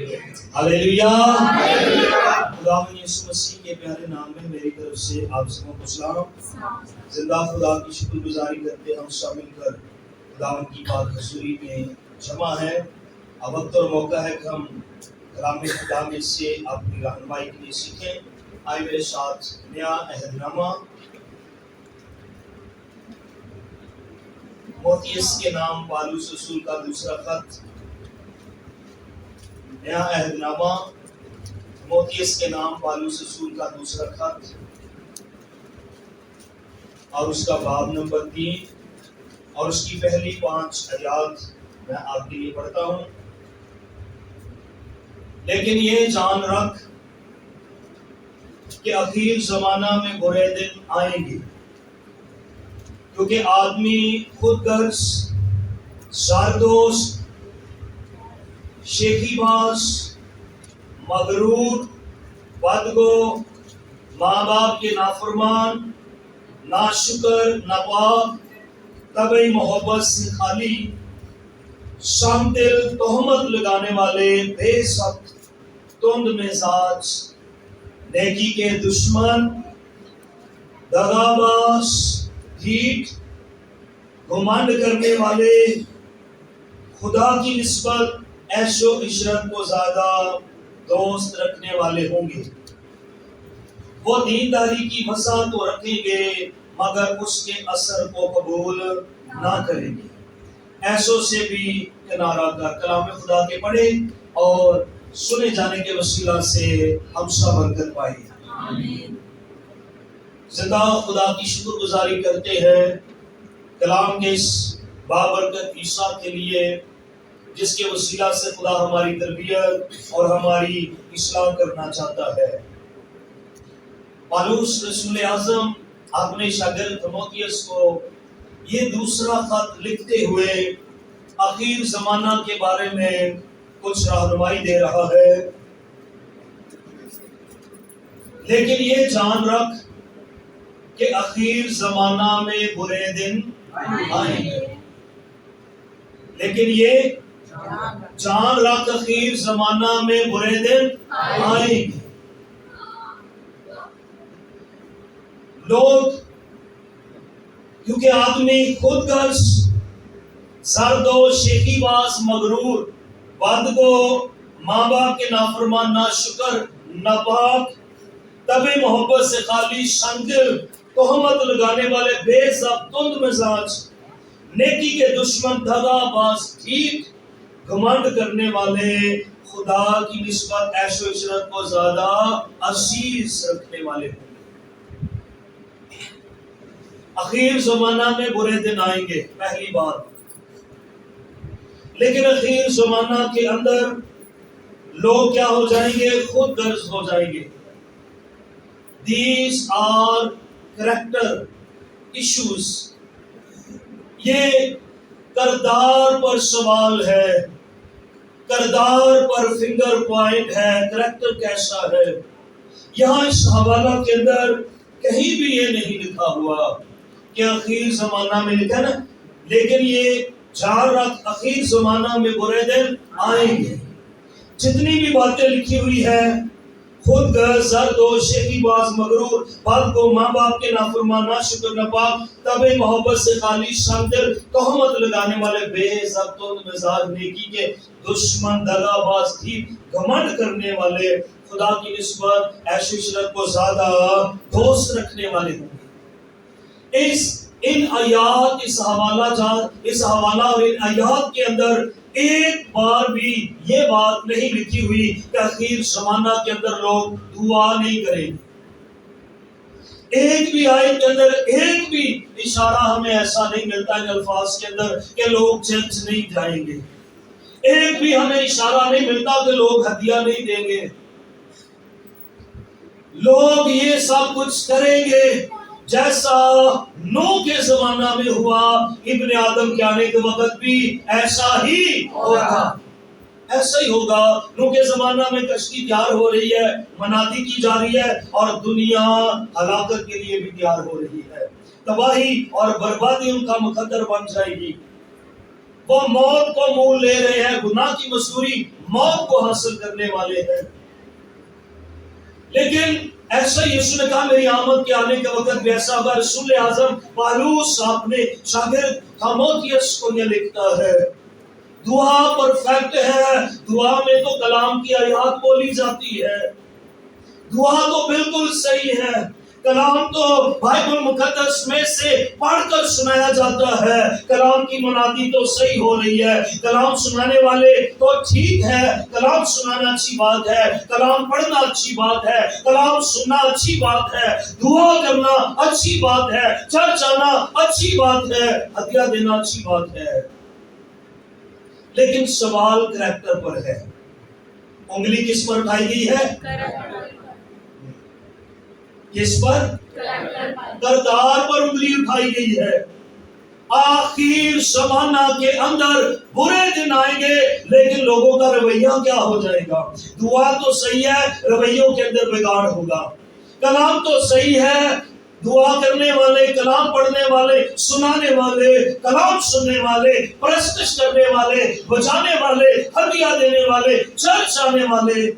ہاللیلویا۔ خداوند یسوع مسیح کے پیارے نام میں میری طرف سے آپ سب کو سلام۔ زندہ خدا کی شکر گزاری کرتے ہم سب مل کر خداوند کی پاک حضوری میں جمع ہے۔ اب وقت اور موقع ہے کہ ہم کلام خدا میں سے اپنی رہنمائی کے لیے سیکھیں۔ آئے میرے ساتھ نیا عہد نامہ تیموتھیوس کے نام پالوس رسول کا دوسرا خط، نیا عہد نامہ تیموتھیوس کے نام پالوس رسول کا دوسرا خط اور اس کا باب نمبر 3 اور اس کی پہلی 5 آیات میں آپ کے لیے پڑھتا ہوں۔ لیکن یہ جان رکھ کہ اخیر زمانہ میں برے دن آئیں گے، کیونکہ آدمی خود غرض، زاردوست، شیخی باز، مغرور، بدگو، ماں باپ کے نافرمان، ناشکر، ناپاک، طبعی محبت سے خالی، سنگ دل، تہمت لگانے والے، بے سخت، تند مزاج، نیکی کے دشمن، دغاباز، ڈھیٹ، گھمنڈ کرنے والے، خدا کی نسبت عیش و عشرت کو زیادہ دوست رکھنے والے ہوں گے۔ وہ دینداری کی مزہ تو رکھیں گے مگر اس کے اثر کو قبول نہ کریں گے۔ ایسوں سے بھی کنارہ کر۔ کلام خدا کے پڑھے اور سنے جانے کے وسیلہ سے ہم سب برکت پائیں۔ زندہ خدا کی شکر گزاری کرتے ہیں کلام کے اس بابرکت عیسیٰ کے لیے، جس کے وسیلہ سے خدا ہماری تربیت اور ہماری اصلاح کرنا چاہتا ہے۔ پالوس رسول اعظم اپنے شاگرد تیموتھیوس کو یہ دوسرا خط لکھتے ہوئے اخیر زمانہ کے بارے میں کچھ رہنمائی دے رہا ہے۔ لیکن یہ جان رکھ کہ اخیر زمانہ میں برے دن آئیں گے۔ لیکن یہ جان رکھ اخیر زمانہ میں برے دن آئیں گے۔ لوگ کیونکہ آدمی خود غرض، زردو، شیخی باز، مغرور، بدگو، ماں باپ کے نافرمان، ناشکر، ناپاک، طبعی محبت سے خالی، سنگدل، تہمت لگانے والے، بے ضبط، تند مزاج، نیکی کے دشمن، دغا باز، ڈھیٹ، گھمنڈ کرنے والے، خدا کی نسبت عیش و عشرت کو زیادہ عزیز رکھنے والے ہوں گے۔ اخیر زمانہ میں برے دن آئیں گے، پہلی بات۔ لیکن اخیر زمانہ کے اندر لوگ کیا ہو جائیں گے؟ خود غرض ہو جائیں گے۔ These are character issues۔ یہ کردار پر سوال ہے، کردار پر فنگر پوائنٹ ہے، کریکٹر کیسا ہے۔ یہاں اس حوالہ کے اندر کہیں بھی یہ نہیں لکھا ہوا کہ اخیر زمانہ میں، لکھا نا، لیکن یہ جان رکھ اخیر زمانہ میں برے دن آئیں گے۔ جتنی بھی باتیں لکھی ہوئی ہیں، خود غرض، زردوش، شیخی باز، مغرور، بدگو، ماں باپ کے نافرمان، ناشکر، ناپاک، طبعی محبت سے خالی، سنگ دل، تہمت لگانے والے، بے ضبط، تند مزاج، نیکی کے دشمن، دغا باز، ڈھیٹ، گھمنڈ کرنے والے، خدا کی نسبت عیش و عشرت کو زیادہ دوست رکھنے والے ہوں گے۔ ان آیات، اس حوالہ اور ان آیات کے اندر ایک بار بھی یہ بات نہیں لکھی ہوئی کہ اخیر زمانہ کے اندر لوگ دعا نہیں کریں گے۔ ایک بھی آیت کے اندر ایک بھی اشارہ ہمیں ایسا نہیں ملتا ان الفاظ کے اندر کہ لوگ چرچ نہیں جائیں گے۔ ایک بھی ہمیں اشارہ نہیں ملتا کہ لوگ ہدیہ نہیں دیں گے۔ لوگ یہ سب کچھ کریں گے جیسا نوح کے زمانہ میں ہوا، ابن آدم کے آنے کے وقت بھی ایسا ہی ہوگا۔ ایسا ہی ہوگا۔ نوح کے زمانہ میں کشتی تیار ہو رہی ہے، منادی کی جا رہی ہے، اور دنیا ہلاکت کے لیے بھی تیار ہو رہی ہے۔ تباہی اور بربادی ان کا مقدر بن جائے گی۔ وہ موت کو مول لے رہے ہیں، گناہ کی مزدوری موت کو حاصل کرنے والے ہیں۔ لیکن ایسا یسوع نے کہا میری آمد کے آنے کا وقت بھی ایسا ہوگا۔ رسول اعظم پالوس اپنے شاگرد تیموتھیوس کو یہ لکھتا ہے، دعا پرفیکٹ ہے، دعا میں تو کلام کی آیات بولی جاتی ہے، دعا تو بالکل صحیح ہے، کلام تو بائبل مقدس میں سے پڑھ کر سنایا جاتا ہے، کلام کی منادی تو صحیح ہو رہی ہے، کلام سنانے والے تو ٹھیک ہے، کلام سنانا اچھی بات ہے، کلام پڑھنا اچھی بات ہے، کلام سننا اچھی بات ہے، دعا کرنا اچھی بات ہے، چرچ آنا اچھی بات ہے، ہدیہ دینا اچھی بات ہے۔ لیکن سوال کریکٹر پر ہے۔ انگلی کس پر اٹھائی گئی ہے؟ کس پر؟ کردار پر انگلی اٹھائی گئی ہے۔ آخر زمانہ کے اندر برے دن آئیں گے، لیکن لوگوں کا رویہ کیا ہو جائے گا؟ دعا تو صحیح ہے، رویوں کے اندر بگاڑ ہوگا۔ کلام تو صحیح ہے، دعا کرنے والے، کلام پڑھنے والے، سنانے والے، کلام سننے والے، پرستش کرنے والے، بجانے والے، ہدیہ دینے والے، چرچ آنے والے،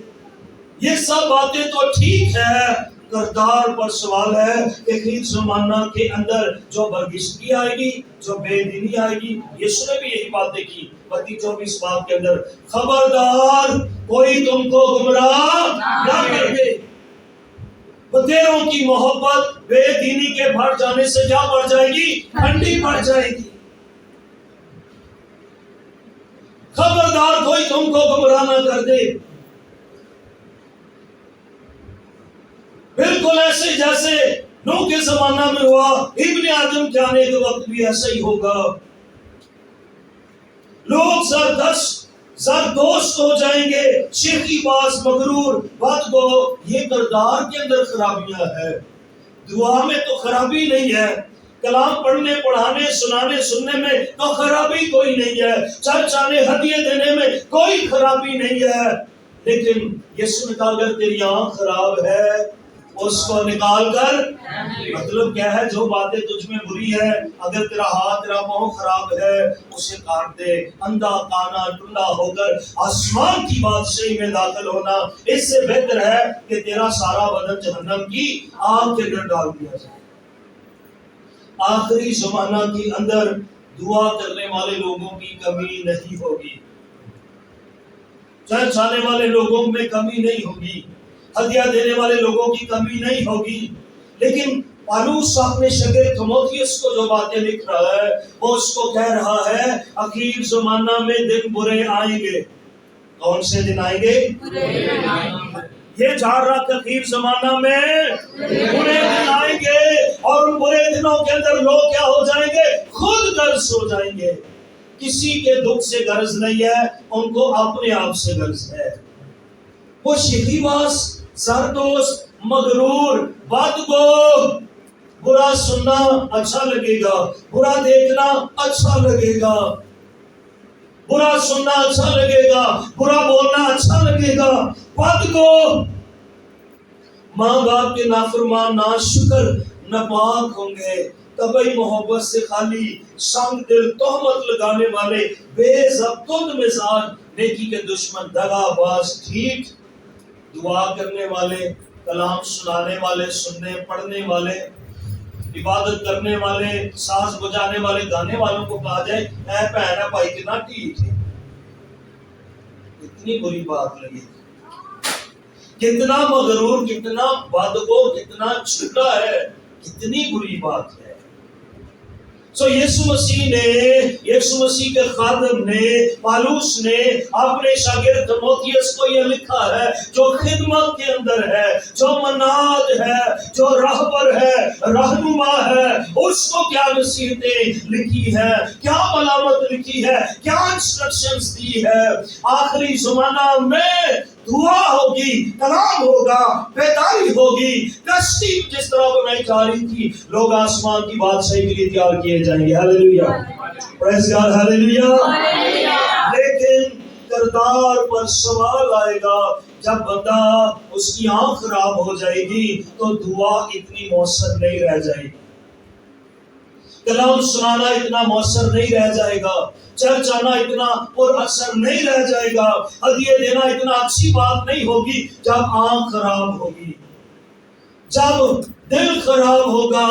یہ سب باتیں تو ٹھیک ہے۔ کردار پر سوال ہے کہ آخری زمانہ کے اندر جو برگشتگی آئے گی، جو بے دینی آئے گی، یسوع نے بھی یہی باتیں کی متی 24 باب کے اندر، خبردار کوئی تم کو گمراہ نہ کر دے۔ بتیروں کی محبت بے دینی کے بڑھ جانے سے کیا بڑھ جائے گی؟ ٹھنڈی پڑ جائے گی۔ خبردار کوئی تم کو گمراہ نہ کر دے، بالکل ایسے جیسے نوح کے زمانہ میں ہوا، ابن آدم کے آنے کے وقت بھی ایسا ہی ہوگا۔ لوگ زردوست ہو جائیں گے، شیخی باز، مغرور، بدگو، یہ کردار کے اندر خرابیاں ہیں۔ دعا میں تو خرابی نہیں ہے، کلام پڑھنے، پڑھانے، سنانے، سننے میں تو خرابی کوئی نہیں ہے، چرچ آنے، ہدیے دینے میں کوئی خرابی نہیں ہے۔ لیکن یسوع نے کہا اگر تیری آنکھ خراب ہے اس کو نکال کر، مطلب کیا ہے؟ جو باتیں تجھ میں بری ہے، اگر تیرا ہاتھ، تیرا پاؤں خراب ہے، اسے کاٹ دے۔ اندھا کانا ٹنڈا ہو کر آسمان کی بادشاہی میں داخل ہونا اس سے بہتر ہے کہ تیرا سارا بدن جہنم کی آگ کے اندر ڈال دیا جائے۔ آخری زمانہ کے اندر دعا کرنے والے لوگوں کی کمی نہیں ہوگی، چرچ آنے والے لوگوں میں کمی نہیں ہوگی، ہدیہ دینے والے لوگوں کی کمی نہیں ہوگی۔ لیکن پالوس اپنے شاگرد تیموتھیوس کو جو باتیں لکھ رہا ہے وہ اس کو کہہ رہا ہے آخر زمانہ میں دن برے آئیں گے۔ کون سے دن آئیں گے؟ یہ جان رہا کہ آخر زمانہ میں برے دن آئیں گے، اور ان برے دنوں کے اندر لوگ کیا ہو جائیں گے؟ خود غرض ہو جائیں گے۔ کسی کے دکھ سے غرض نہیں ہے، ان کو اپنے آپ سے غرض ہے۔ وہ شیخی باز، زردوست، مغرور، بدگو، برا سننا اچھا لگے گا، برا دیکھنا اچھا لگے گا، برا سننا اچھا لگے گا، برا بولنا اچھا لگے گا، بدگو، ماں باپ کے نافرمان، ناشکر، ناپاک ہوں گے، طبعی محبت سے خالی، سنگ دل، تہمت لگانے والے، بے ضبط مزاج، نیکی کے دشمن، دغا باز، ٹھیک، دعا کرنے والے، کلام سنانے والے، سننے پڑھنے والے، عبادت کرنے والے، ساز بجانے والے، گانے والوں کو کہا جائے اے بہن ہے بھائی کتنا ٹھیک ہے، کتنی بری بات لگی، کتنا مغرور، کتنا بدگو، کتنا چھوٹا ہے، کتنی بری بات ہے۔ یسوع مسیح کے خادم نے، پالوس نے اپنے شاگرد تیموتھیوس کو یہ لکھا ہے، جو خدمت کے اندر ہے، جو مناد ہے، جو راہبر ہے، رہنما ہے، اس کو کیا نصیحتیں لکھی ہے، کیا ملامت لکھی ہے، کیا انسٹرکشنز دی ہے۔ آخری زمانہ میں دعا ہوگی، کلام ہوگا، بیداری ہوگی، کشتی جس طرح بنائی جا رہی تھی، لوگ آسمان کی بادشاہی کے لیے تیار کیے جائیں گے۔ ہاللیلویہ، پریز گاڈ، ہاللیلویہ۔ لیکن کردار پر سوال آئے گا، جب بندہ اس کی آنکھ خراب ہو جائے گی تو دعا اتنی مؤثر نہیں رہ جائے گی۔ کلام سنانا اتنا مؤثر نہیں رہ جائے گا، چرچ آنا اتنا پر اثر نہیں رہ جائے گا، ہدیے دینا اتنا اچھی بات نہیں ہوگی جب آنکھ خراب ہوگی، جب دل خراب ہوگا،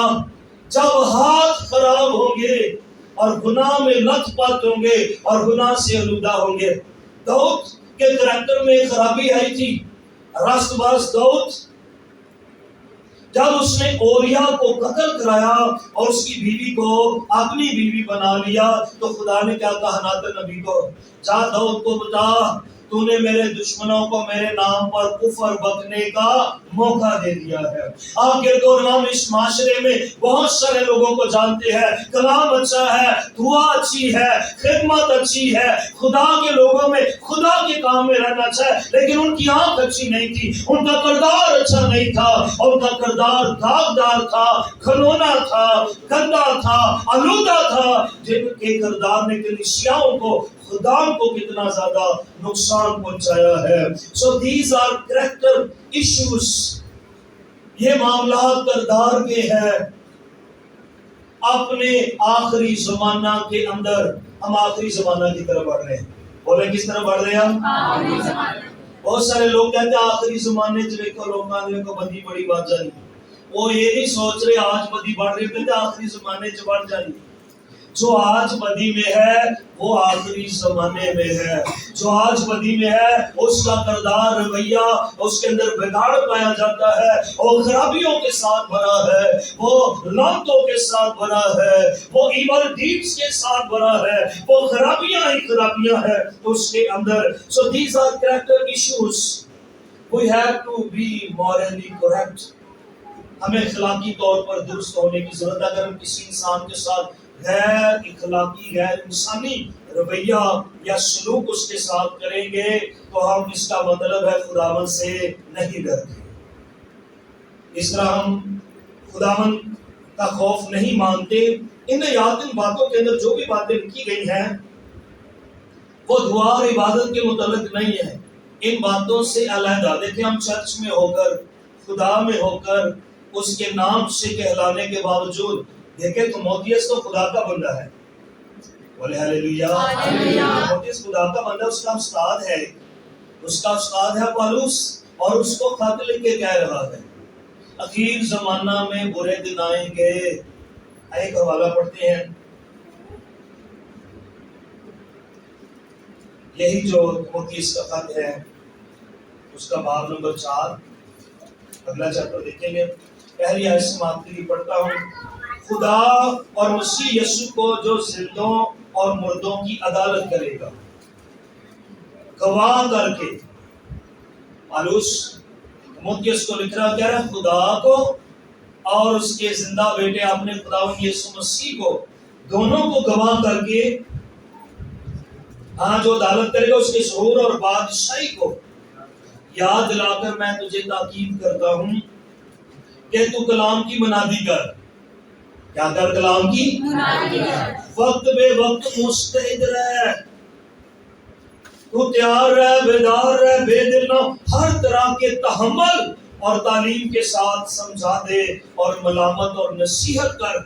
جب ہاتھ خراب ہوں گے اور گناہ میں لت پت ہوں گے اور گناہ سے آلودہ ہوں گے۔ داؤد کے کریکٹر میں خرابی آئی تھی۔ راست باز داؤد جب اس نے اوریا کو قتل کرایا اور اس کی بیوی کو اپنی بیوی بنا لیا تو خدا نے کیا کہا ناتن نبی کو، جا داؤد کو بتا تو نے میرے دشمنوں کو میرے نام پر کفر بکنے کا موقع دے دیا ہے۔ آپ کے دور ہم اس معاشرے میں بہت سارے لوگوں کو جانتے ہیں، کلام اچھا ہے، دعا اچھی ہے، خدمت اچھی ہے، خدا کے لوگوں میں خدا کے کام میں رہنا اچھا ہے، لیکن ان کی آنکھ اچھی نہیں تھی، ان کا کردار اچھا نہیں تھا، اور ان کا کردار داغدار تھا، کھلونا تھا، گندا تھا، آلودہ تھا، جن کے کردار نے کلیسیاؤں کو، خدا کو کتنا زیادہ نقصان پہنچایا ہے۔ So these are character issues۔ یہ معاملات کردار کے ہیں۔ اپنے آخری زمانہ کے اندر ہم آخری زمانہ کی طرف بڑھ رہے ہیں۔ بولے کس طرف بڑھ رہے ہیں ہم؟ آخری زمانہ۔ بہت سارے لوگ کہتے ہیں آخری زمانے کو بدی بڑی بات جانی، وہ یہ نہیں سوچ رہے آج بدی بڑھ رہی، کہتے آخری زمانے سے بڑھ جانی۔ جو آج بدی میں ہے وہ آخری زمانے میں ہے، جو آج بدی میں ہے اس کا کردار رویہ اس کے اندر بگاڑ پایا جاتا ہے، وہ خرابیوں کے ساتھ بھرا ہے، وہ لعنتوں کے ساتھ بھرا ہے، وہ ایول ڈیڈز کے ساتھ بھرا ہے، وہ خرابیاں ہی خرابیاں ہیں اس کے اندر۔ So these are character issues. We have to be morally correct۔ ہمیں اخلاقی طور پر درست ہونے کی ضرورت ہے۔ اگر ہم کسی انسان کے ساتھ غیر اخلاقی غیر انسانی رویہ یا سلوک اس کے ساتھ کریں گے تو ہم اس کا مطلب ہے خداوند سے نہیں ڈرتے، اس طرح ہم خداوند کا خوف نہیں مانتے۔ ان باتوں کے اندر جو بھی باتیں لکھی گئی ہیں وہ دعا اور عبادت کے متعلق نہیں ہے، ان باتوں سے علیحدہ۔ دیکھیں ہم چرچ میں ہو کر، خدا میں ہو کر، اس کے نام سے کہلانے کے باوجود دیکھیں تیموتھیوس تو خدا کا بندہ ہے، بولے ہلیلویا۔ تیموتھیوس خدا کا بندہ، اس کا استاد ہے، اس کا استاد ہے پالوس، اور اس کو خط لکھ کے کہہ رہا ہے اخیر زمانہ میں برے دن آئیں گے۔ ایک حوالہ پڑھتے ہیں، یہی جو تیموتھیوس کا خط ہے اس کا باب نمبر 4 اگلا چیپٹر دیکھیں گے۔ پہلی آیت سے میں پڑھتا ہوں۔ خدا اور مسیح یسوع کو جو زندوں اور مردوں کی عدالت کرے گا، گواہ کر کے، پالوس تیموتھیوس کو لکھ رہا، کہہ رہا خدا کو اور اس کے زندہ بیٹے اپنے خداوند یسوع مسیح کو، دونوں کو گواہ کر کے، ہاں جو عدالت کرے گا اس کے ظہور اور بادشاہی کو یاد دلا کر میں تجھے تاکید کرتا ہوں کہ تو کلام کی منادی کر۔ کیا کر؟ کلام کی منادی کر۔ وقت بے وقت مستعد رہ، تو تیار رہ، بیدار رہ، بے دل نہ، ہر طرح کے تحمل اور تعلیم کے ساتھ سمجھا دے اور ملامت اور نصیحت کر،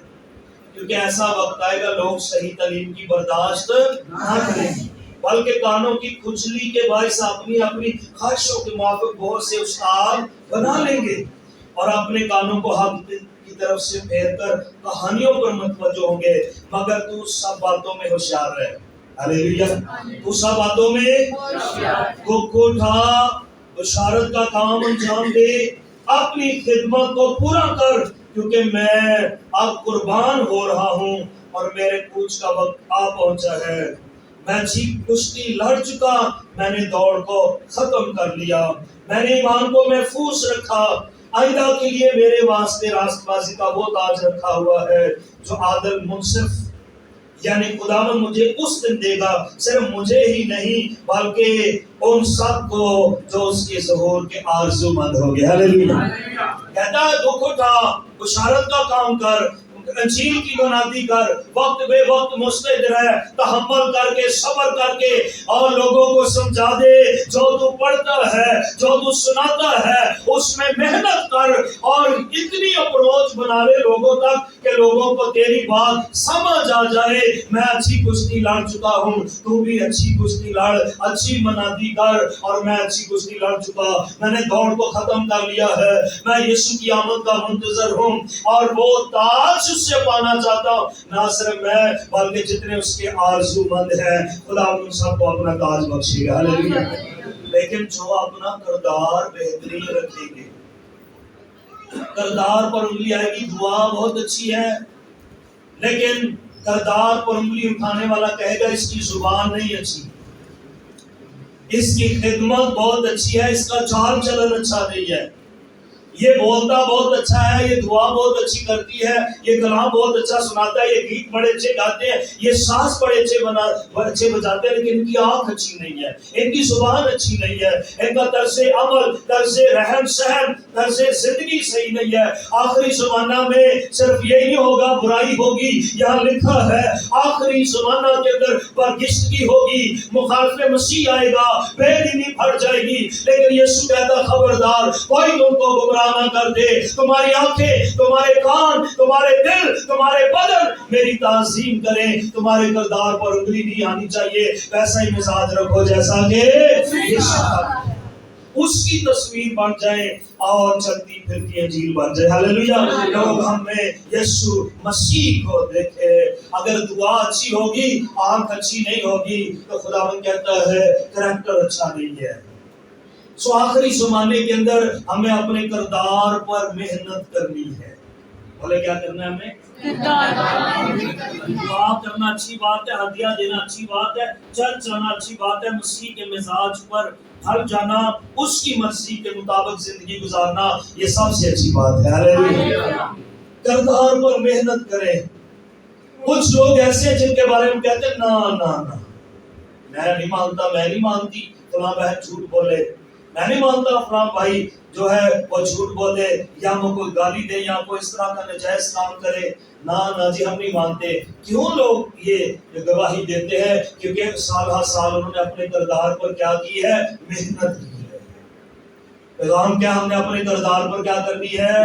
کیونکہ ایسا وقت آئے گا لوگ صحیح تعلیم کی برداشت نہ کریں گے، بلکہ کانوں کی کھجلی کے باعث اپنی اپنی خواہشوں کے موافق بہت سے استاد بنا لیں گے، اور اپنے کانوں کو حق کی طرف سے پھیر کر کہانیوں پر متوجہ ہوں گے، مگر تو سب باتوں میں ہوشیار رہے۔ ہلیلویا۔ تو سب باتوں میں کو اٹھا، بشارت کا کام انجام دے، اپنی خدمت کو پورا کر، کیونکہ میں اب قربان ہو رہا ہوں اور میرے کوچ کا وقت آ پہنچا ہے۔ میں جیت کشتی لڑ چکا، میں نے دوڑ کو ختم کر لیا، میں نے ایمان کو محفوظ رکھا، آئندہ کے لیے میرے واسطے راست بازی کا وہ تاج رکھا ہوا ہے جو عادل منصف یعنی خداوند مجھے اس دن دے گا، صرف مجھے ہی نہیں بلکہ ان سب کو جو اس کے ظہور کے آرزو مند ہو گئے۔ ہلیلویا۔ کہتا ہے دکھ اٹھا، بشارت کا کام کر، انجیل کی منادی کر، وقت بے وقت مستعد رہ، تحمل کر کے، صبر کر کے، اور لوگوں کو سمجھا دے جو تو پڑھتا ہے، جو تو سناتا ہے اس میں محنت کر، اور اتنی اپروچ بنا لے لوگوں تک کہ لوگوں کو تیری بات سمجھ آ جائے۔ میں اچھی کشتی لڑ چکا ہوں، تو بھی اچھی کشتی لڑ، اچھی منادی کر، اور میں اچھی کشتی لڑ چکا، میں نے دوڑ کو ختم کر لیا ہے، میں یسوع کی آمد کا منتظر ہوں، اور وہ تاج اس سے پانا چاہتا ہوں، نہ صرف میں بلکہ جتنے اس کے آرزو مند ہیں۔ خدا ان سب کو اپنا تاج بخشے گا، ہاللیلویا۔ لیکن جو اپنا کردار بہترین رکھیں گے، کردار پر انگلی آئے گی، دعا بہت اچھی ہے، لیکن کردار پر انگلی اٹھانے والا کہے گا اس کی زبان نہیں اچھی، اس کی خدمت بہت اچھی ہے، اس کا چال چلن اچھا نہیں ہے، یہ بولتا بہت اچھا ہے، یہ دعا بہت اچھی کرتی ہے، یہ کلام بہت اچھا سناتا ہے، یہ گیت بڑے اچھے گاتے ہیں، یہ ساز بڑے اچھے بجاتے ہیں، لیکن ان کی آنکھ اچھی نہیں ہے، ان کی زبان اچھی نہیں ہے، ان کا طرز عمل، طرز رہن سہن، طرز زندگی صحیح نہیں ہے۔ آخری زمانہ میں صرف یہی ہوگا، برائی ہوگی، یہاں لکھا ہے آخری زمانہ کے اندر برگشتگی ہوگی، مخالف مسیح آئے گا، بے دینی بڑھ جائے گی، لیکن یسوع کہتا خبردار کوئی تم کو گمراہ نہ کر دے، تمہاری آنکھیں، تمہارے کان، تمہارے دل، تمہارے بدن میری تعظیم کریں، تمہارے کردار پر انگلی نہیں آنی چاہیے، ویسا ہی مزاج رکھو جیسا کہ اس کی تصویر بن جائے اور چلتی پھرتی انجیل بن جائے، ہاللیلویا۔ لوگ ہم میں یسوع مسیح کو دیکھے۔ اگر دعا اچھی ہوگی، آنکھ اچھی نہیں ہوگی، تو خداوند کہتا ہے کریکٹر اچھا نہیں ہے۔ سو آخری زمانے کے اندر ہمیں اپنے کردار پر محنت کرنی ہے۔ بولے کیا کرنا ہے ہمیں؟ دعا کرنا اچھی بات ہے، ہدیہ دینا اچھی بات ہے، چرچ جانا اچھی بات ہے، مسیح کے مزاج پر ڈھل جانا، اس کی مرضی کے مطابق زندگی گزارنا، یہ سب سے اچھی بات ہے، ہاللیلویا۔ کردار پر محنت کریں۔ کچھ لوگ ایسے ہیں جن کے بارے میں کہتے ہیں نا نا نا، میں نہیں مانتا، میں نہیں مانتی، فلاں بہن جھوٹ بولے، میں نہیں مانتا فلاں بھائی جو ہے وہ جھوٹ بولے، یا وہ کوئی گالی دے، یا کوئی اس طرح کا ناجائز کام کرے، نا جی ہم نہیں مانتے۔ کیوں لوگ یہ گواہی دیتے ہیں؟ کیونکہ سال ہر سال انہوں نے اپنے کردار پر کیا کی ہے؟ محنت کی ہے۔ پیغام کیا ہم نے اپنے کردار پر کیا کرنی ہے؟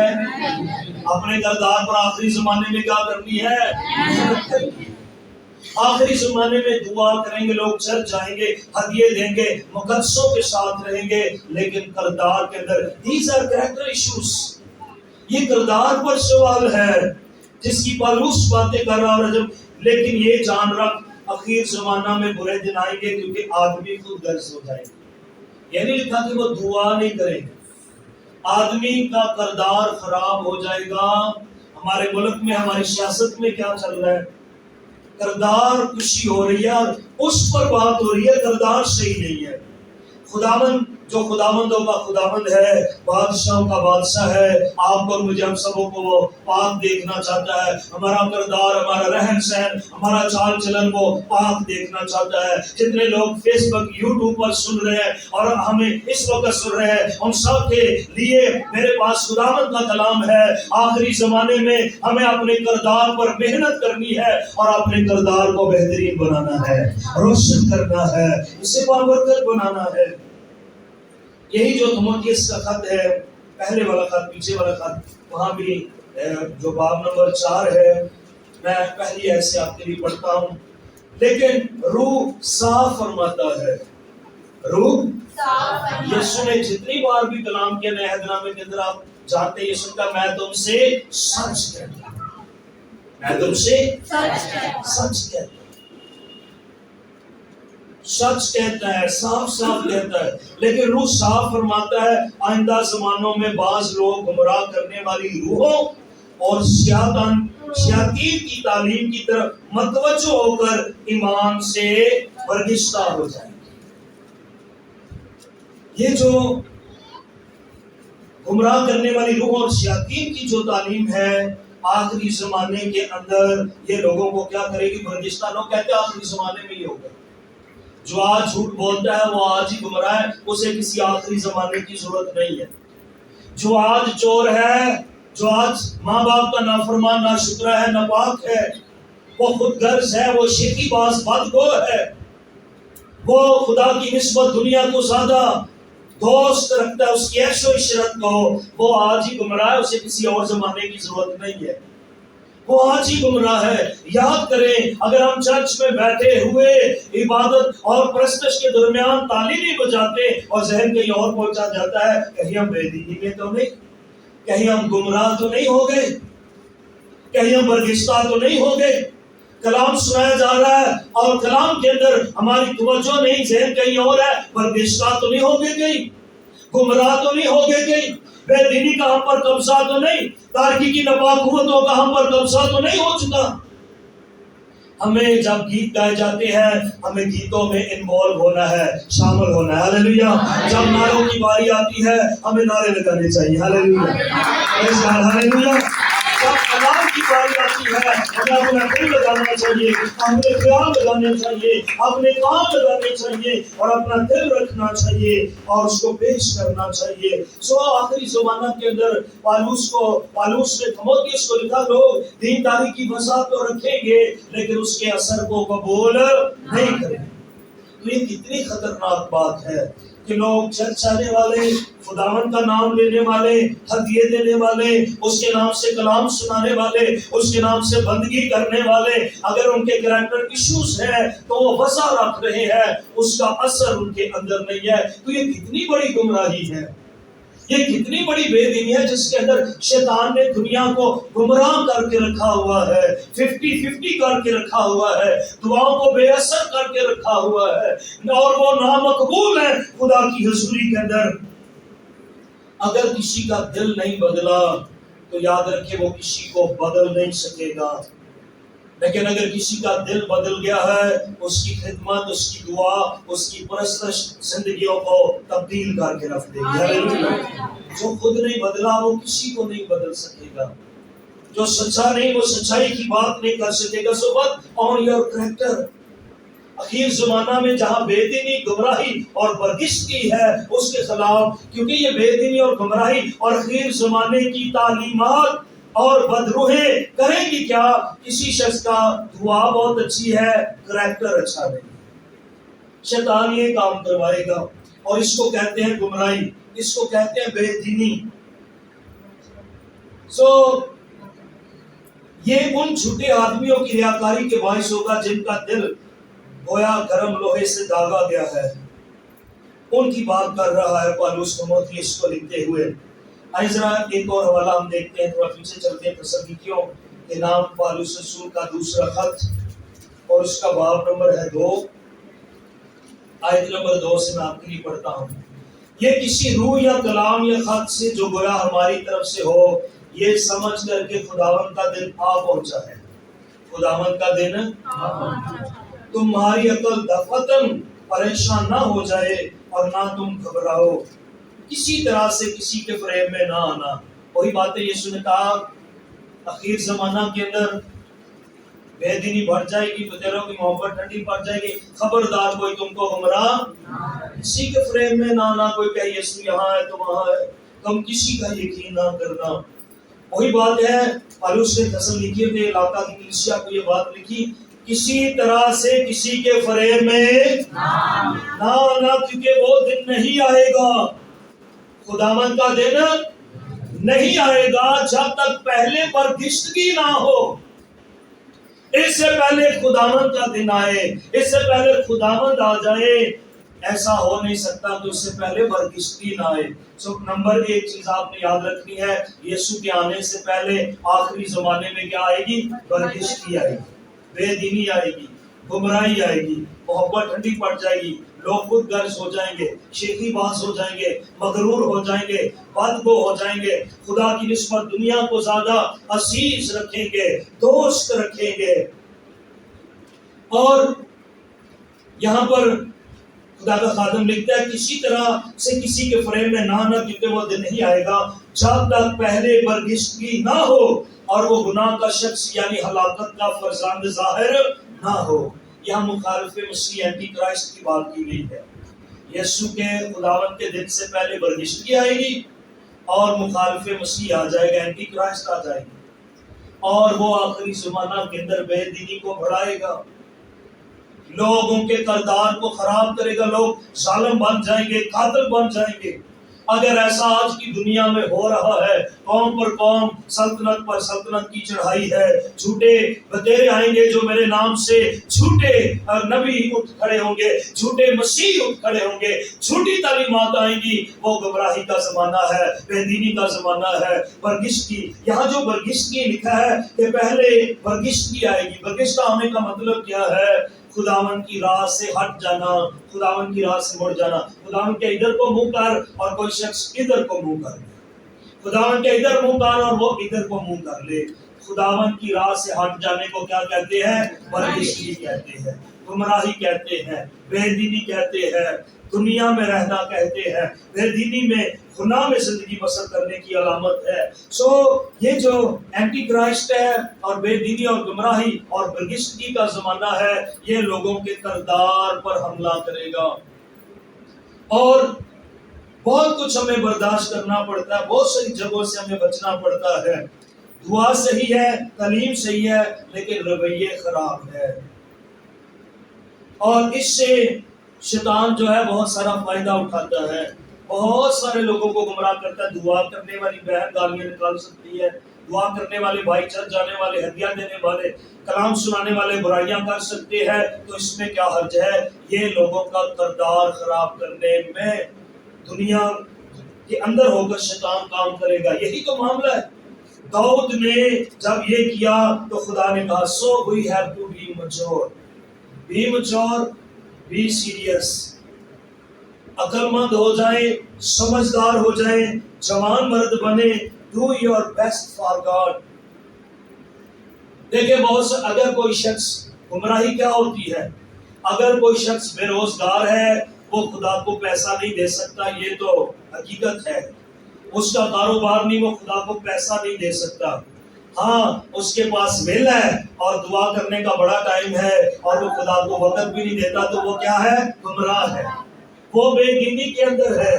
اپنے کردار پر آخری زمانے میں کیا کرنی ہے؟ محنت کرنی ہے۔ آخری زمانے میں دعا کریں گے، لوگ چرچ جائیں گے، ہدیے دیں گے، مقدسوں کے ساتھ رہیں گے، لیکن کردار کے اندر these are character issues، یہ کردار پر سوال ہے، جس کی پالوس باتیں کر رہا اور لیکن یہ جان رکھ اخیر زمانہ میں برے دن آئیں گے، کیونکہ آدمی خود غرض ہو جائے گا۔ یہ نہیں لکھا کہ وہ دعا نہیں کریں گے، آدمی کا کردار خراب ہو جائے گا۔ ہمارے ملک میں، ہماری سیاست میں کیا چل رہا ہے؟ کردار کشی ہو رہی ہے، اور اس پر بات ہو رہی ہے، کردار صحیح نہیں ہے۔ خداوند جو خداوندوں کا خداوند ہے، بادشاہوں کا بادشاہ ہے، آپ کو مجھے ہم سبوں کو وہ پاک دیکھنا چاہتا ہے، ہمارا کردار، ہمارا رہن سہن، ہمارا چال چلن وہ پاک دیکھنا چاہتا ہے۔ جتنے لوگ فیس بک، یوٹیوب پر سن رہے ہیں اور ہمیں اس وقت سن رہے ہیں، ان سب کے لیے میرے پاس خداوند کا کلام ہے۔ آخری زمانے میں ہمیں اپنے کردار پر محنت کرنی ہے، اور اپنے کردار کو بہترین بنانا ہے، روشن کرنا ہے، اسے بابرکت بنانا ہے۔ یہی جو تیموتھیوس کا خط ہے، پہلے والا خط، پیچھے والا خط، وہاں بھی جو باب نمبر 4 ہے، میں پہلی ایسے آپ کے لیے پڑھتا ہوں۔ لیکن روح صاف فرماتا ہے، روح یسوع نے جتنی بار بھی کلام کیا نئے عہد نامے کے اندر، آپ جانتے ہیں یسوع کا، میں تم سے سچ کہتا ہوں، میں تم سے سچ کہتا ہوں، سچ کہتا ہے، صاف صاف کہتا ہے۔ لیکن روح صاف فرماتا ہے آئندہ زمانوں میں بعض لوگ گمراہ کرنے والی روحوں اور شیاطین کی تعلیم کی طرف متوجہ ہو کر ایمان سے برگشتہ ہو جائیں گے۔ یہ جو گمراہ کرنے والی روح اور شیاطین کی جو تعلیم ہے، آخری زمانے کے اندر یہ لوگوں کو کیا کرے گی؟ برگشتہ۔ لوگ کہتے ہیں آخری زمانے میں یہ ہوگا، جو آج جھوٹ بولتا ہے وہ آج ہی گمراہ ہے، اسے کسی آخری زمانے کی ضرورت نہیں ہے۔ جو آج چور ہے جو آج ماں باپ کا نافرمان ناشکرا ہے، ناپاک ہے، وہ خود غرض ہے، وہ شیخی باز بدگو ہے، وہ خدا کی نسبت دنیا کو زیادہ دوست رکھتا ہے، اس کی عیش و عشرت کو، وہ آج ہی گمراہ ہے، اسے کسی اور زمانے کی ضرورت نہیں ہے، وہ آج ہی گمراہ ہے۔ یاد کریں، اگر ہم چرچ میں بیٹھے ہوئے عبادت اور پرستش کے درمیان تالی نہیں بجاتے اور ذہن کہیں اور پہنچا جاتا ہے، کہیں ہم بے دینی میں تو نہیں، کہیں ہم گمراہ تو نہیں ہو گئے، کہیں ہم برگشتہ تو نہیں ہو گئے۔ کلام سنایا جا رہا ہے اور کلام کے اندر ہماری توجہ نہیں، ذہن کہیں اور ہے، برگشتہ تو نہیں ہو گئے، کہیں گمراہ تو نہیں ہو گئے، کہیں بے دینی کا ہم پر قبضہ تو نہیں، تارکی کی ناپاک قوتوں کا ہم پر قبضہ تو نہیں ہو چکا۔ ہمیں جب گیت گائے جاتے ہیں، ہمیں گیتوں میں انوالو ہونا ہے، شامل ہونا ہے، ہاللیلویا۔ جب نعروں کی باری آتی ہے، ہمیں نعرے لگانے چاہیے، ہاللیلویا، ہاللیلویا۔ جب کلام کی باری آتی ہے، ہمیں اپنا دل لگانا چاہیے، اپنے خیال لگانے چاہیے، اپنے کام لگانے چاہیے اور اپنا دل رکھنا چاہیے اور اس کو پیش کرنا چاہیے۔ سو آخری زمانہ کے اندر پالوس نے تھموتھیوس کو لکھا، لوگ دینداری کی وضاحت تو رکھیں گے لیکن اس کے اثر کو قبول نہیں کریں۔ تو یہ کتنی خطرناک بات ہے کہ لوگ چرچ آنے والے، خداوند کا نام لینے والے، ہدیے دینے والے، اس کے نام سے کلام سنانے والے، اس کے نام سے بندگی کرنے والے، اگر ان کے کریکٹر ایشوز ہیں تو وہ وضع رکھ رہے ہیں، اس کا اثر ان کے اندر نہیں ہے۔ تو یہ کتنی بڑی گمراہی ہے، یہ کتنی بڑی بے دینی ہے جس کے اندر شیطان نے دنیا کو گمراہ کر کے رکھا ہوا ہے، 50-50 کر کے رکھا ہوا ہے، دعاؤں کو بے اثر کر کے رکھا ہوا ہے اور وہ نامقبول ہے خدا کی حضوری کے اندر۔ اگر کسی کا دل نہیں بدلا تو یاد رکھے وہ کسی کو بدل نہیں سکے گا، لیکن اگر کسی کا دل بدل گیا ہے، اس کی خدمت، اس کی دعا، اس کی پرستش زندگیوں کو تبدیل کر کے رکھ دے گی۔ جو خود نہیں بدلا وہ کسی کو نہیں بدل سکے گا، جو سچا نہیں وہ سچائی کی بات نہیں کر سکے گا۔ So what on your character؟ اخیر زمانہ میں جہاں بے دینی، گمراہی اور برگشتگی ہے، اس کے خلاف، کیونکہ یہ بے دینی اور گمراہی اور اخیر زمانے کی تعلیمات اور بدروہیں کریں گی کیا؟ کسی شخص کا دعا بہت اچھی ہے، کریکٹر اچھا نہیں، شیطان یہ کام کروائے گا اور اس کو کہتے ہیں گمراہی، اس کو کہتے ہیں بے دینی۔ یہ ان جھوٹے آدمیوں کی ریاکاری کے باعث ہوگا جن کا دل گویا گرم لوہے سے داغا گیا ہے، ان کی بات کر رہا ہے پالوس تھموتھیوس کو لکھتے ہوئے۔ آئے ذرا ایک اور حوالہ ہم دیکھتے ہیں، تھوڑا پیچھے چلتے ہیں، تسالونیکیوں کے نام پالوس رسول کا دوسرا خط اور اس کا باب نمبر ہے 2، آیت نمبر 2 سے میں آپ کے لیے پڑھتا ہوں۔ یہ کسی روح یا کلام یا خط سے جو گویا ہماری طرف سے ہو، یہ سمجھ کر کے خداوند کا دن آ پہنچا ہے، خداوند کا دن تمہاری عقل دفتن پریشان نہ ہو جائے اور نہ تم گھبراؤ، کسی طرح سے کسی کے فریب میں نہ آنا۔ وہی باتیں یسوع نے کہا، اخیر زمانہ کے اندر بے دینی بڑھ جائے گی، بتیروں کی محبت ٹھنڈی پڑ جائے گی، خبردار کوئی تم کو گمراہ کسی کے فریب میں نہ آنا۔ کوئی کہے یسوع یہاں ہے تو وہاں ہے، تم کسی کا یقین نہ کرنا۔ وہی بات ہے، پالوس نے تسالونیکیوں کے علاقہ کی کلیسیا کو یہ بات لکھی، کسی طرح سے کسی کے فریب میں نہ آنا، کیونکہ وہ دن نہیں آئے گا، خداوند کا دن نہیں آئے گا جب تک پہلے برگشتگی نہ ہو۔ اس سے پہلے خداوند کا دن آئے، اس سے پہلے خداوند آ جائے، ایسا ہو نہیں سکتا تو اس سے پہلے برگشتگی نہ آئے۔ نمبر 1 چیز آپ نے یاد رکھنی ہے، یسوع کے آنے سے پہلے آخری زمانے میں کیا آئے گی؟ برگشتگی آئے گی، بے دینی آئے گی، گمراہی آئے گی، محبت ٹھنڈی پڑ جائے گی، لوگ خود غرض ہو جائیں گے، شیخی باز ہو جائیں گے، مغرور ہو جائیں گے، بدگو ہو جائیں گے، خدا کی نسبت دنیا کو زیادہ عزیز رکھیں گے، دوست رکھیں گے۔ اور یہاں پر خدا کا خادم لکھتا ہے، کسی طرح سے کسی کے فریب میں نہ آنا، کیونکہ وہ دن نہیں آئے گا جب تک پہلے برگشتگی نہ ہو اور وہ گناہ کا شخص یعنی ہلاکت کا فرزند ظاہر نہ ہو۔ یہاں مخالف مسیح اینٹی کرائسٹ کی بات کی گئی ہے۔ یسوع کے خداوند کے دن سے پہلے برگشتگی آئے گی اور مخالف مسیح آ جائے گا، اینٹی کرائسٹ آ جائے گا، اور وہ آخری زمانہ کے اندر بے دینی کو بڑھائے گا، لوگوں کے کردار کو خراب کرے گا، لوگ ظالم بن جائیں گے، قاتل بن جائیں گے۔ اگر ایسا آج کی دنیا میں ہو رہا ہے، قوم پر قوم، سلطنت پر سلطنت کی چڑھائی ہے، جھوٹے بتیرے آئیں گے جو میرے نام سے جھوٹے نبی اٹھ کھڑے ہوں گے، جھوٹے مسیح اٹھ کھڑے ہوں گے، جھوٹی تعلیمات آئیں گی، وہ گمراہی کا زمانہ ہے، بے دینی کا زمانہ ہے، برگشتی۔ یہاں جو برگشتی لکھا ہے کہ پہلے برگشتی آئے گی۔ برگشتہ ہونے کا مطلب کیا ہے؟ خداوند کی راہ سے ہٹ جانا، خداوند کی راہ سے مڑ جانا۔ خداوند کے ادھر کو منہ کر اور کوئی شخص ادھر کو منہ کر لے، خداوند کے ادھر منہ کر اور وہ ادھر کو منہ کر لے۔ خداوند کی راہ سے ہٹ جانے کو کیا کہتے ہیں؟ برگشتی کہتے ہیں، گمراہی کہتے ہیں، بے دینی کہتے ہیں، دنیا میں رہنا کہتے ہیں، بے دینی میں گناہ میں زندگی بسر کرنے کی علامت ہے۔ یہ جو اینٹی کرائسٹ ہے اور بے دینی اور گمراہی اور برگشتگی کا زمانہ ہے، یہ لوگوں کے کردار پر حملہ کرے گا، اور بہت کچھ ہمیں برداشت کرنا پڑتا ہے، بہت ساری جگہوں سے ہمیں بچنا پڑتا ہے۔ دعا صحیح ہے، تعلیم صحیح ہے، لیکن رویے خراب ہے، اور اس سے شیطان جو ہے بہت سارا فائدہ اٹھاتا ہے، بہت سارے لوگوں کو گمراہ کرتا ہے۔ دعا کرنے والی بہن گالیاں نکال سکتی ہے، دعا کرنے والے بھائی چرچ جانے والے، ہدیہ دینے والے، کلام سنانے والے برائیاں کر سکتے ہیں، تو اس میں کیا حرج ہے؟ یہ لوگوں کا کردار خراب کرنے میں دنیا کے اندر ہو کر شیطان کام کرے گا۔ یہی تو معاملہ ہے۔ داؤد نے جب یہ کیا تو خدا نے کہا so we have to be mature, be serious، عقل مند ہو جائیں، سمجھدار ہو جائیں، جوان مرد بنے، do your best for God۔ دیکھیں بہت سے، اگر کوئی شخص، گمراہی کیا ہوتی ہے؟ اگر کوئی شخص بے روزگار ہے، وہ خدا کو پیسہ نہیں دے سکتا، یہ تو حقیقت ہے، اس کا کاروبار نہیں، وہ خدا کو پیسہ نہیں دے سکتا۔ ہاں، اس کے پاس مل ہے اور دعا کرنے کا بڑا ٹائم ہے، اور وہ خدا کو وقت بھی نہیں دیتا، تو وہ کیا ہے؟ گمراہ ہے، وہ بے دینی کے اندر ہے،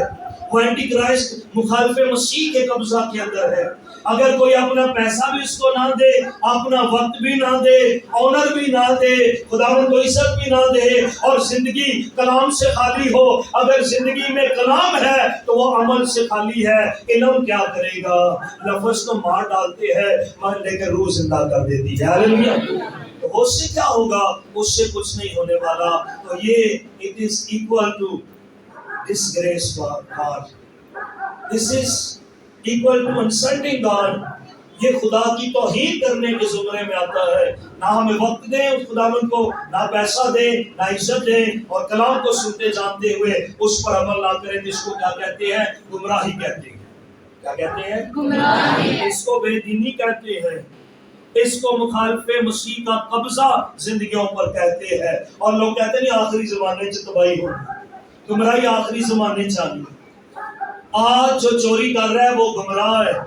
وہ اینٹی کرائسٹ مخالف مسیح کے قبضہ کے اندر ہے۔ اگر کوئی اپنا پیسہ بھی اس کو نہ دے، اپنا وقت بھی نہ دے، آنر بھی نہ دے، خداوند کو عزت بھی نہ دے، اور زندگی کلام سے خالی ہو، اگر زندگی میں کلام ہے تو وہ عمل سے خالی ہے۔ علم کیا کرے گا؟ لفظ تو مار ڈالتے ہیں، لیکن روح زندہ کر دیتی ہے۔ ہاللیلویا۔ تو اس سے کیا ہوگا؟ اس سے کچھ نہیں ہونے والا۔ تو یہ it is equal to disgrace for God. This is equal to insulting God۔ یہ خدا کی توہین کرنے کے زمرے میں آتا ہے۔ نہ ہمیں وقت دیں اس خداوند کو، نہ پیسہ دیں، نہ عزت دیں، اور کلام کو سنتے جانتے ہوئے اس پر عمل نہ کریں، جس کو کیا کہتے ہیں؟ گمراہی کہتے ہیں۔ کیا کہتے ہیں؟ گمراہی۔ اس کو بے دینی کہتے ہیں، اس کو مخالف مسیح کا قبضہ زندگیوں پر کہتے ہیں۔ اور لوگ کہتے ہیں نہیں آخری زمانے سے تباہی ہوگی، گمراہی آخری زمانے چاہیے۔ آج جو چوری کر رہا ہے وہ گمراہ ہے۔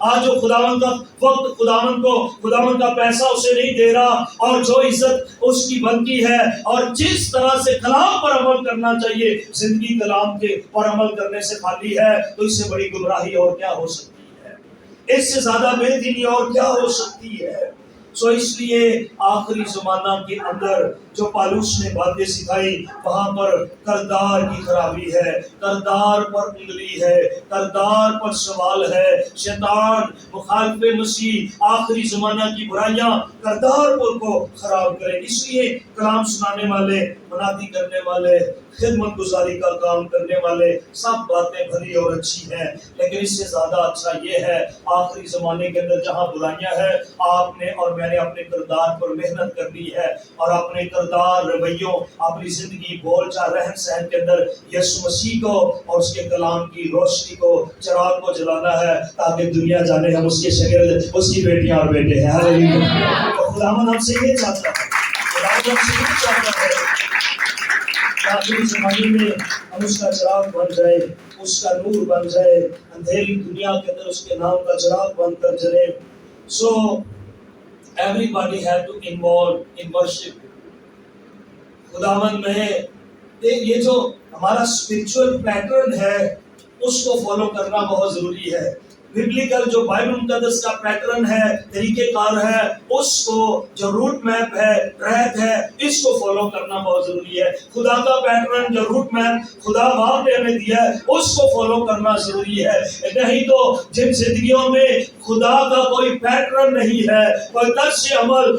آج جو خداوند کا وقت، خداوند کا پیسہ اسے نہیں دے رہا، اور جو عزت اس کی بنتی ہے، اور جس طرح سے کلام پر عمل کرنا چاہیے، زندگی کلام کے پر عمل کرنے سے خالی ہے، تو اس سے بڑی گمراہی اور کیا ہو سکتی ہے؟ اس سے زیادہ بے دینی اور کیا ہو سکتی ہے؟ اس لیے آخری زمانہ کے اندر جو پالوس نے باتیں سکھائی، وہاں پر کردار کی خرابی ہے، کردار پر انگلی ہے، کردار پر سوال ہے۔ شیطان مخالف مسیح آخری زمانہ کی برائیاں کردار کو خراب کرے۔ اس لیے کلام سنانے والے، منادی کرنے والے، خدمت گزاری کا کام کرنے والے، سب باتیں بھلی اور اچھی ہیں، لیکن اس سے زیادہ اچھا یہ ہے آخری زمانے کے اندر جہاں برائیاں ہیں، آپ نے اور میں نے اپنے کردار پر محنت کرنی ہے، اور اپنے کردار، رویوں، اپنی زندگی، بول چال، رہن سہن کے اندر یسوع مسیح کو اور اس کے کلام کی روشنی کو، چراغ کو جلانا ہے، تاکہ دنیا جانے ہم اس کے شاگرد، اس کی بیٹیاں اور بیٹے ہیں۔ ہاللیلویا۔ تو خداوند ہم سے یہ چاہتا ہے، خداوند ہم سے یہ چاہتا ہے، آخری زمانے میں ہم اس کا چراغ بن جائے، اس کا نور بن جائے، اندھیری دنیا کے اندر اس کے نام کا چراغ بن کر جلے۔ So everybody had to involve in worship۔ خداوند میں یہ جو ہمارا اسپرچول پیٹرن ہے، اس کو فالو کرنا بہت ضروری ہے. ببلیکل جو بائبل مقدس کا پیٹرن ہے، طریقہ کار ہے، اس کو جو روٹ میپ ہے، ٹریک ہے، اس کو فالو کرنا بہت ضروری ہے. خدا کا پیٹرن جو روٹ میپ خدا باپ نے ہمیں دیا ہے اس کو فالو کرنا ضروری ہے. نہیں تو جن زندگیوں میں خدا کا کوئی پیٹرن نہیں ہے، کوئی طرز عمل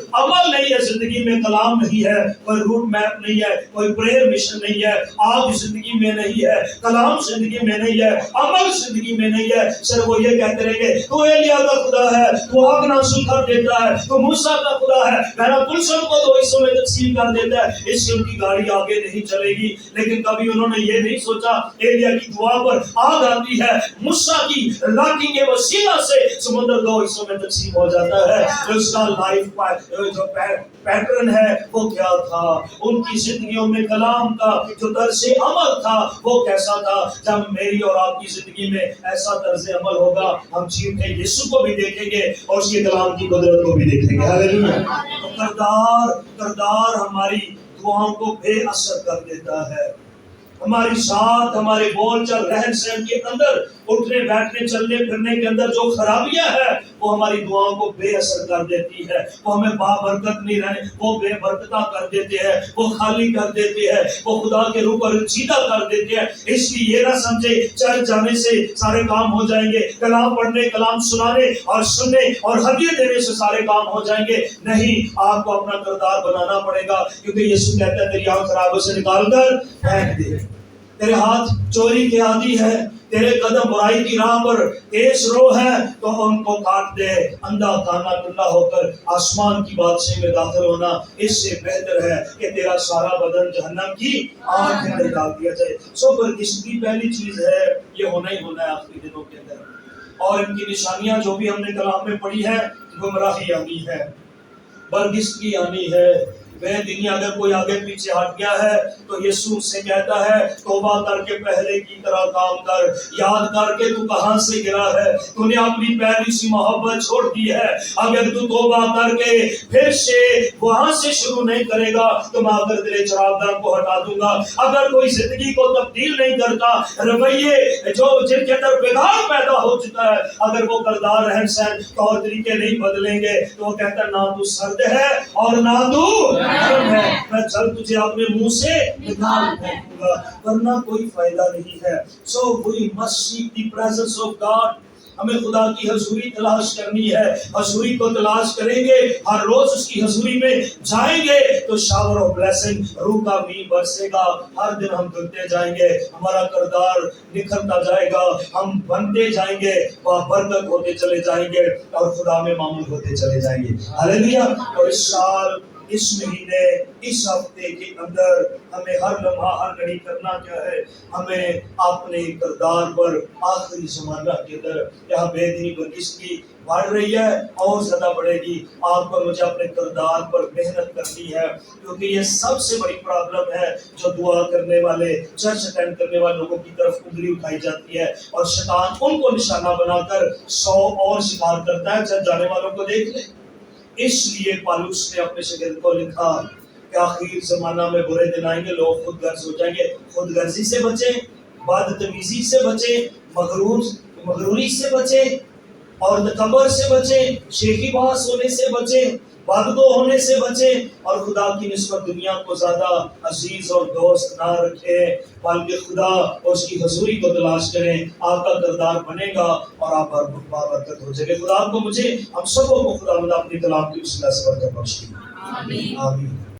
نہیں ہے، زندگی میں کلام نہیں ہے، کوئی روٹ میپ نہیں ہے، کوئی پریئر مشن نہیں ہے، آگ زندگی میں نہیں ہے، کلام زندگی میں نہیں ہے، عمل زندگی میں نہیں ہے، صرف وہ یہ کہتے رہیں گے تو ایلیا کا خدا ہے، تو آگ نازل کر دیتا ہے، تو موسیٰ کا خدا ہے، میرا گلشن کو تو حصوں میں تقسیم کر دیتا ہے. اس سے ان کی گاڑی آگے نہیں چلے گی. لیکن کبھی انہوں نے یہ نہیں سوچا ایلیا کی دعا پر آگ آتی ہے، موسیٰ کی لاٹھی کے وسیلہ سے سمندر دو حصوں میں تقسیم ہو جاتا ہے. اس کا لائف جو پیٹرن ہے وہ کیا تھا؟ ان کی زندگیوں میں کلام کا جو طرز عمل تھا وہ کیسا تھا؟ جب میری اور آپ کی زندگی میں ایسا طرز عمل ہوگا، ہم چیخیں یسوع کو بھی دیکھیں گے اور اس کے کلام کی قدرت کو بھی دیکھیں گے. ہاللیلویا. تو کردار ہماری دعاؤں کو بے اثر کر دیتا ہے. ہماری ذات، ہمارے بول چال رہن سہن کے اندر، اٹھنے بیٹھنے چلنے پھرنے کے اندر جو خرابیاں ہیں وہ ہماری دعاؤں کو بے اثر کر دیتی ہے. وہ ہمیں بابرکت نہیں رہنے، وہ بے برکتہ کر دیتے ہیں، وہ خالی کر دیتے ہیں، وہ خدا کے روح پر رنجیدہ کر دیتے ہیں. اس لیے یہ نہ سمجھے چرچ جانے سے سارے کام ہو جائیں گے، کلام پڑھنے، کلام سنانے اور سننے اور ہدیے دینے سے سارے کام ہو جائیں گے. نہیں، آپ کو اپنا کردار بنانا پڑے گا، کیونکہ یسوع کہتا ہے تیری آنکھ خرابوں سے نکال کر پھینک دے. تیرے ہاتھ چوری کے عادی ہے، تیرے قدم برائی کی راہ پر تیز رو ہے تو ان کو کاٹ دے. اندھا کانا ٹلا ہو کر آسمان کی بادشاہی میں داخل ہونا اس سے بہتر ہے کہ تیرا سارا بدن جہنم کی آگ کے اندر ڈال دیا جائے. سو برگزیدگی پہلی چیز ہے، یہ ہونا ہی ہونا ہے آخری دنوں کے اندر. اور ان کی نشانیاں جو بھی ہم نے کلام میں پڑھی ہے، گمراہی آنی ہے، برگزیدگی آنی ہے، بے دینی. اگر کوئی آگے پیچھے ہٹ گیا ہے تو یسوع سے کہتا ہے توبہ کر کے پہلے کی طرح کام کر. یاد کر کے تو کہاں سے گرا ہے، تو نے اپنی پہلی سی محبت چھوڑ دی ہے. اگر تو توبہ کر کے پھر سے وہاں سے شروع نہیں کرے گا تو میں اگر تیرے چراغدان کو ہٹا دوں گا. اگر کوئی زندگی کو تبدیل نہیں کرتا، رویے جو جن کے اندر بگاڑ پیدا ہو چکا ہے، اگر وہ کردار رہن سہن طور طریقے نہیں بدلیں گے تو وہ کہتا ہے نہ تو سرد ہے اور نہ تو گرم ہے، میں جل تجھے اپنے منہ سے نکال پھینکوں گا، ورنہ کوئی فائدہ نہیں ہے. So we must seek the presence of God. ہمیں خدا کی حضوری تلاش کرنی ہے. حضوری کو تلاش کریں گے، ہر روز اس کی حضوری میں جائیں گے تو شاور آف بلیسنگ، روح کا مینہ برسے گا. ہر دن ہم دھلتے جائیں گے، ہمارا کردار نکھرتا جائے گا، ہم بنتے جائیں گے، برکت ہوتے چلے جائیں گے اور خدا میں معمول ہوتے چلے جائیں گے. ہاللیلویا. اور اس سال، اس مہینے، اس ہفتے کے اندر ہمیں ہر لمحہ ہر گھڑی کرنا کیا ہے؟ ہمیں اپنے کردار پر آخری زمانہ کے اندر یہاں بے دینی برگزیدگی بڑھ رہی ہے اور زیادہ بڑھے گی. آپ کو مجھے اپنے کردار پر محنت کرنی ہے، کیونکہ یہ سب سے بڑی پرابلم ہے جو دعا کرنے والے، چرچ اٹینڈ کرنے والے لوگوں کی طرف انگلی اٹھائی جاتی ہے اور شیطان ان کو نشانہ بنا کر 100 اور شکار کرتا ہے. چرچ جانے والوں کو دیکھ لیں. اس لیے پالوس نے اپنے شاگرد کو لکھا کہ آخری زمانہ میں برے دن آئیں گے، لوگ خود غرض ہو جائیں گے. خود غرضی سے بچیں، بدتمیزی سے بچیں، مغروری سے بچیں اور تکبر سے بچیں، شیخی باز ہونے سے بچیں، بدگو ہونے سے بچیں اور خدا کی نسبت دنیا کو زیادہ عزیز اور دوست نہ رکھیں، بلکہ خدا اور اس کی حضوری کو تلاش کریں. آپ کا کردار بنے گا اور آپ بابرکت ہو جائے گے. خدا آپ کو، مجھے، ہم سب کو خدا اپنی کلام کی وسیلہ سے برکت بخشے. آمین.